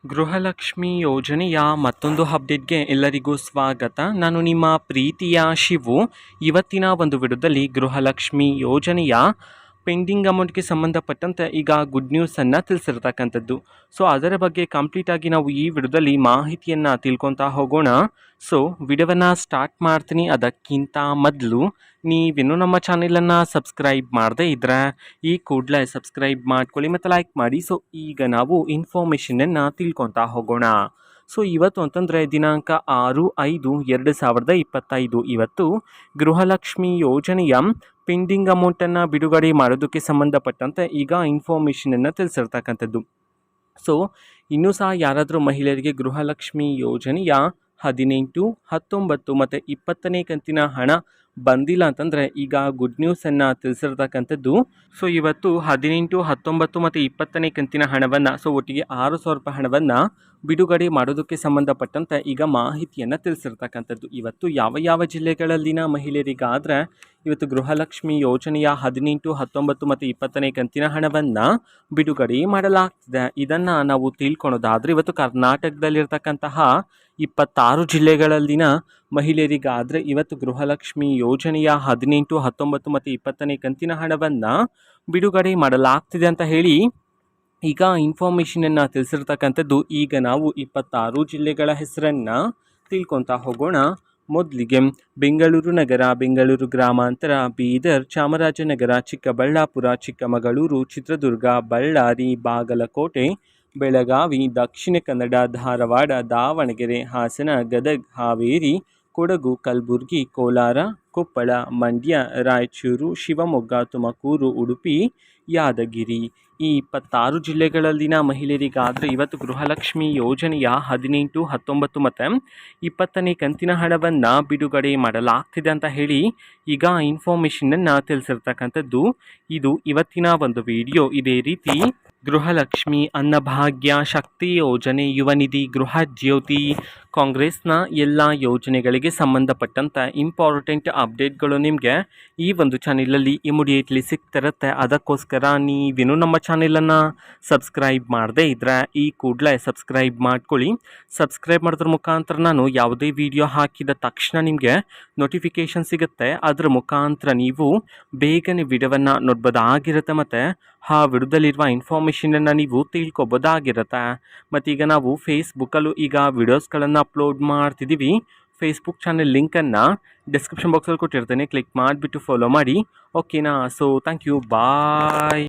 ಗೃಹಲಕ್ಷ್ಮಿ ಯೋಜನೆಯ ಮತ್ತೊಂದು ಅಪ್ಡೇಟ್ಗೆ ಎಲ್ಲರಿಗೂ ಸ್ವಾಗತ. ನಾನು ನಿಮ್ಮ ಪ್ರೀತಿಯ ಶಿವು. ಇವತ್ತಿನ ಒಂದು ವಿಡಿಯೋದಲ್ಲಿ ಗೃಹಲಕ್ಷ್ಮಿ ಯೋಜನೆಯ ಪೆಂಡಿಂಗ್ ಅಮೌಂಟ್ಗೆ ಸಂಬಂಧಪಟ್ಟಂತೆ ಈಗ ಗುಡ್ ನ್ಯೂಸನ್ನು ತಿಳಿಸಿರ್ತಕ್ಕಂಥದ್ದು. ಸೊ ಅದರ ಬಗ್ಗೆ ಕಂಪ್ಲೀಟಾಗಿ ನಾವು ಈ ವಿಡಿಯೋದಲ್ಲಿ ಮಾಹಿತಿಯನ್ನು ತಿಳ್ಕೊತಾ ಹೋಗೋಣ. ಸೊ ವಿಡಿಯೋವನ್ನು ಸ್ಟಾರ್ಟ್ ಮಾಡ್ತೀನಿ. ಅದಕ್ಕಿಂತ ಮೊದಲು ನೀವಿನ್ನೂ ನಮ್ಮ ಚಾನೆಲನ್ನು ಸಬ್ಸ್ಕ್ರೈಬ್ ಮಾಡದೇ ಇದ್ದರೆ ಈ ಕೂಡಲೇ ಸಬ್ಸ್ಕ್ರೈಬ್ ಮಾಡ್ಕೊಳ್ಳಿ ಮತ್ತು ಲೈಕ್ ಮಾಡಿ. ಸೊ ಈಗ ನಾವು ಇನ್ಫಾರ್ಮೇಷನನ್ನು ತಿಳ್ಕೊತಾ ಹೋಗೋಣ. ಸೊ ಇವತ್ತು ಅಂತಂದರೆ ದಿನಾಂಕ 6/5/2025 ಇವತ್ತು ಗೃಹಲಕ್ಷ್ಮಿ ಯೋಜನೆಯ ಪೆಂಡಿಂಗ್ ಅಮೌಂಟನ್ನು ಬಿಡುಗಡೆ ಮಾಡೋದಕ್ಕೆ ಸಂಬಂಧಪಟ್ಟಂತೆ ಈಗ ಇನ್ಫಾರ್ಮೇಷನನ್ನು ತಿಳಿಸಿರ್ತಕ್ಕಂಥದ್ದು. ಸೊ ಇನ್ನೂ ಸಹ ಯಾರಾದರೂ ಮಹಿಳೆಯರಿಗೆ ಗೃಹಲಕ್ಷ್ಮಿ ಯೋಜನೆಯ 18, 19 ಮತ್ತು 20ನೇ ಕಂತಿನ ಹಣ ಬಂದಿಲ್ಲ ಅಂತಂದರೆ ಈಗ ಗುಡ್ ನ್ಯೂಸನ್ನು ತಿಳಿಸಿರ್ತಕ್ಕಂಥದ್ದು. ಸೊ ಇವತ್ತು 18, 19 ಮತ್ತು 20ನೇ ಕಂತಿನ ಹಣವನ್ನು, ಸೊ ಒಟ್ಟಿಗೆ 6,000 ರೂಪಾಯಿ ಹಣವನ್ನು ಬಿಡುಗಡೆ ಮಾಡೋದಕ್ಕೆ ಸಂಬಂಧಪಟ್ಟಂತೆ ಈಗ ಮಾಹಿತಿಯನ್ನು ತಿಳಿಸಿರ್ತಕ್ಕಂಥದ್ದು. ಇವತ್ತು ಯಾವ ಯಾವ ಜಿಲ್ಲೆಗಳಲ್ಲಿನ ಮಹಿಳೆಯರಿಗಾದರೆ ಇವತ್ತು ಗೃಹಲಕ್ಷ್ಮಿ ಯೋಜನೆಯ 18, 19 ಮತ್ತು 20ನೇ ಕಂತಿನ ಹಣವನ್ನು ಬಿಡುಗಡೆ ಮಾಡಲಾಗ್ತಿದೆ. ಇದನ್ನು ನಾವು ತಿಳ್ಕೊಳೋದಾದರೆ ಇವತ್ತು ಕರ್ನಾಟಕದಲ್ಲಿರ್ತಕ್ಕಂತಹ 26 ಜಿಲ್ಲೆಗಳಲ್ಲಿನ ಮಹಿಳೆಯರಿಗಾದರೆ ಇವತ್ತು ಗೃಹಲಕ್ಷ್ಮಿ ಯೋಜನೆಯ 18, 19 ಮತ್ತು 20ನೇ ಕಂತಿನ ಹಣವನ್ನು ಬಿಡುಗಡೆ ಮಾಡಲಾಗ್ತಿದೆ ಅಂತ ಹೇಳಿ ಈಗ ಇನ್ಫಾರ್ಮೇಷನನ್ನು ತಿಳಿಸಿರ್ತಕ್ಕಂಥದ್ದು. ಈಗ ನಾವು 26 ಜಿಲ್ಲೆಗಳ ಹೆಸರನ್ನು ತಿಳ್ಕೊತಾ ಹೋಗೋಣ. ಮೊದಲಿಗೆ ಬೆಂಗಳೂರು ನಗರ, ಬೆಂಗಳೂರು ಗ್ರಾಮಾಂತರ, ಬೀದರ್, ಚಾಮರಾಜನಗರ, ಚಿಕ್ಕಬಳ್ಳಾಪುರ, ಚಿಕ್ಕಮಗಳೂರು, ಚಿತ್ರದುರ್ಗ, ಬಳ್ಳಾರಿ, ಬಾಗಲಕೋಟೆ, ಬೆಳಗಾವಿ, ದಕ್ಷಿಣ ಕನ್ನಡ, ಧಾರವಾಡ, ದಾವಣಗೆರೆ, ಹಾಸನ, ಗದಗ, ಹಾವೇರಿ, ಕೊಡಗು, ಕಲಬುರಗಿ, ಕೋಲಾರ, ಕೊಪ್ಪಳ, ಮಂಡ್ಯ, ರಾಯಚೂರು, ಶಿವಮೊಗ್ಗ, ತುಮಕೂರು, ಉಡುಪಿ, ಯಾದಗಿರಿ. ಈ 26 ಜಿಲ್ಲೆಗಳಲ್ಲಿನ ಮಹಿಳೆಯರಿಗಾದರೆ ಇವತ್ತು ಗೃಹಲಕ್ಷ್ಮಿ ಯೋಜನೆಯ 18, 19 ಮತ್ತು 20ನೇ ಕಂತಿನ ಹಣವನ್ನು ಬಿಡುಗಡೆ ಮಾಡಲಾಗ್ತಿದೆ ಅಂತ ಹೇಳಿ ಈಗ ಇನ್ಫಾರ್ಮೇಷನನ್ನು ತಿಳಿಸಿರ್ತಕ್ಕಂಥದ್ದು. ಇದು ಇವತ್ತಿನ ಒಂದು ವಿಡಿಯೋ. ಇದೇ ರೀತಿ ಗೃಹಲಕ್ಷ್ಮಿ, ಅನ್ನಭಾಗ್ಯ, ಶಕ್ತಿ ಯೋಜನೆ, ಯುವ ನಿಧಿ, ಗೃಹ ಜ್ಯೋತಿ, ಕಾಂಗ್ರೆಸ್ನ ಎಲ್ಲ ಯೋಜನೆಗಳಿಗೆ ಸಂಬಂಧಪಟ್ಟಂಥ ಇಂಪಾರ್ಟೆಂಟ್ ಅಪ್ಡೇಟ್ಗಳು ನಿಮಗೆ ಈ ಒಂದು ಚಾನೆಲಲ್ಲಿ ಇಮಿಡಿಯೇಟ್ಲಿ ಸಿಗ್ತಿರುತ್ತೆ. ಅದಕ್ಕೋಸ್ಕರ ನೀವೇನು ನಮ್ಮ ಚಾನೆಲನ್ನು ಸಬ್ಸ್ಕ್ರೈಬ್ ಮಾಡದೇ ಇದ್ದರೆ ಈ ಕೂಡಲೇ ಸಬ್ಸ್ಕ್ರೈಬ್ ಮಾಡ್ಕೊಳ್ಳಿ. ಸಬ್ಸ್ಕ್ರೈಬ್ ಮಾಡೋದ್ರ ಮುಖಾಂತರ ನಾನು ಯಾವುದೇ ವಿಡಿಯೋ ಹಾಕಿದ ತಕ್ಷಣ ನಿಮಗೆ ನೋಟಿಫಿಕೇಷನ್ ಸಿಗುತ್ತೆ. ಅದರ ಮುಖಾಂತರ ನೀವು ಬೇಗನೆ ವಿಡಿಯೋವನ್ನು ನೋಡ್ಬೋದಾಗಿರುತ್ತೆ ಮತ್ತು ಆ ವಿಡಿಯೋದಲ್ಲಿರುವ ಇನ್ಫಾರ್ಮೇಷನನ್ನು ನೀವು ತಿಳ್ಕೊಬೋದಾಗಿರುತ್ತೆ. ಮತ್ತೀಗ ನಾವು ಫೇಸ್ಬುಕ್ಕಲ್ಲೂ ಈಗ ವಿಡಿಯೋಸ್ಗಳನ್ನು ಅಪ್ಲೋಡ್ ಮಾಡ್ತಿದ್ದೀವಿ. ಫೇಸ್ಬುಕ್ ಚಾನೆಲ್ ಲಿಂಕನ್ನು ಡಿಸ್ಕ್ರಿಪ್ಷನ್ ಬಾಕ್ಸಲ್ಲಿ ಕೊಟ್ಟಿರ್ತೇನೆ. ಕ್ಲಿಕ್ ಮಾಡಿಬಿಟ್ಟು ಫಾಲೋ ಮಾಡಿ. ಓಕೆನಾ? So thank you, bye.